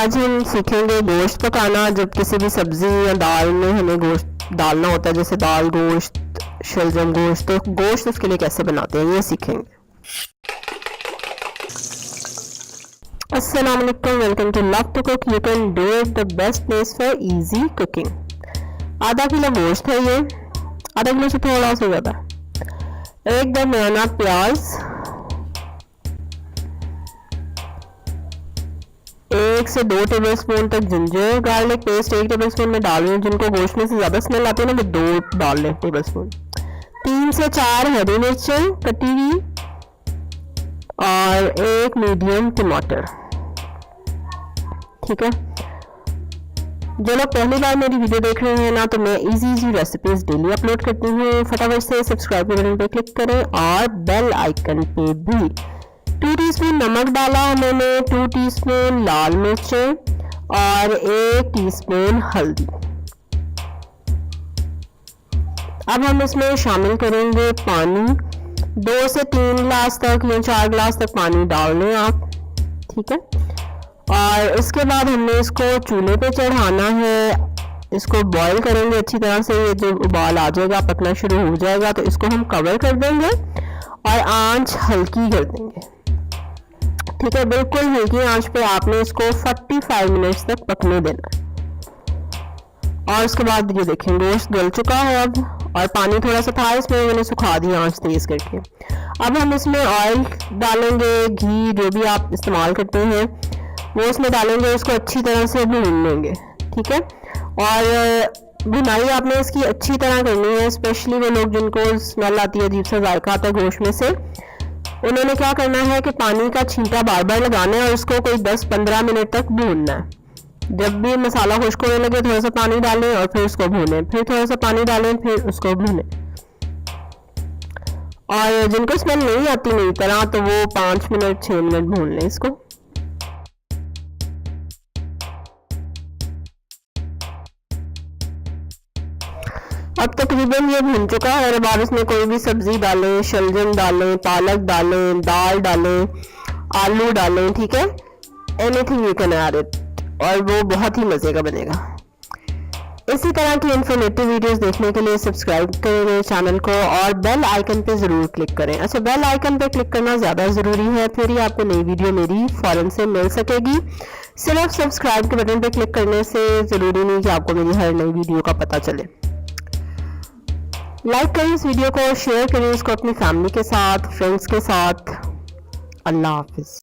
आज हम सीखेंगे गोश्त पकाना। जब किसी भी सब्जी या दाल में हमें गोश्त डालना होता है, जैसे दाल गोश्त, शलजम गोश्त, तो गोश्त उसके लिए कैसे बनाते हैं ये सीखेंगे। अस्सलाम-ओ-अलैकुम, welcome to love to cook. You can do it, the best place for easy cooking. आधा किलो गोश्त है ये, आधा किलो से थोड़ा सा ज़्यादा। एक दरमियाना प्याज, 1 से 2 टेबलस्पून तक जिंजर गार्लिक पेस्ट 1 टेबलस्पून में डाल रही हूँ। जिनको गोश्त में से ज़्यादा स्मेल आती है ना, वो 2 डाल लें टेबलस्पून। 3 से 4 हरी मिर्चें कटी हुई और 1 मीडियम टमाटर। ठीक है, जो लोग पहली बार मेरी वीडियो देख रहे हैं ना, तो मैं इजी रेसिपीज डेली अपलोड करती हूँ। फटाफट से सब्सक्राइब के बटन पे क्लिक करें और बेल आइकन पे भी। 2 टीस्पून नमक डाला है मैंने, 2 टीस्पून लाल मिर्चें और 1 टीस्पून हल्दी। अब हम इसमें शामिल करेंगे पानी। 2 से 3 गिलास तक या 4 गिलास तक पानी डाल लें आप। ठीक है, और इसके बाद हमने इसको चूल्हे पे चढ़ाना है। इसको बॉईल करेंगे अच्छी तरह से। ये जब उबाल आ जाएगा, पकना शुरू हो जाएगा, तो इसको हम कवर कर देंगे और आंच हल्की कर देंगे। ठीक है, बिल्कुल हल्की आंच पे आपने इसको 45 मिनट्स तक पकने देना है। और उसके बाद ये देखें, गोश्त गल चुका है अब, और पानी थोड़ा सा था इसमें, मैंने सुखा दिया आंच तेज करके। अब हम इसमें ऑयल डालेंगे, घी जो भी आप इस्तेमाल करते हैं वो इसमें डालेंगे। इसको अच्छी तरह से भून लेंगे। ठीक है, और भुनाई आपने इसकी अच्छी तरह करनी है। स्पेशली वो लोग जिनको स्मेल आती है, अजीब सा जायका आता है गोश्त में से, उन्होंने क्या करना है कि पानी का छींटा बार बार लगाना है और इसको कोई 10-15 मिनट तक भूनना है। जब भी मसाला खुश्क होने लगे, थोड़ा सा पानी डालें और फिर उसको भूनें, फिर थोड़ा सा पानी डालें, फिर उसको भूनें। और जिनको स्मेल नहीं आती मेरी तरह, तो वो 5 मिनट 6 मिनट भून लें इसको। अब तकरीबन ये भून चुका है। और अब आप इसमें कोई भी सब्जी डालें, शलजम डालें, पालक डालें, दाल डालें, आलू डालें। ठीक है, anything you can add it, और वो बहुत ही मज़े का बनेगा। इसी तरह की इन्फॉर्मेटिव वीडियोस देखने के लिए सब्सक्राइब करें मेरे चैनल को और बेल आइकन पे ज़रूर क्लिक करें। अच्छा, बेल आइकन पे क्लिक करना ज़्यादा ज़रूरी है, फिर ही आपको नई वीडियो मेरी फ़ौरन से मिल सकेगी। सिर्फ सब्सक्राइब के बटन पे क्लिक करने से ज़रूरी नहीं कि आपको मेरी हर नई वीडियो का पता चले। लाइक करें इस वीडियो को, शेयर करें इसको अपनी फैमिली के साथ, फ्रेंड्स के साथ। अल्लाह हाफिज़।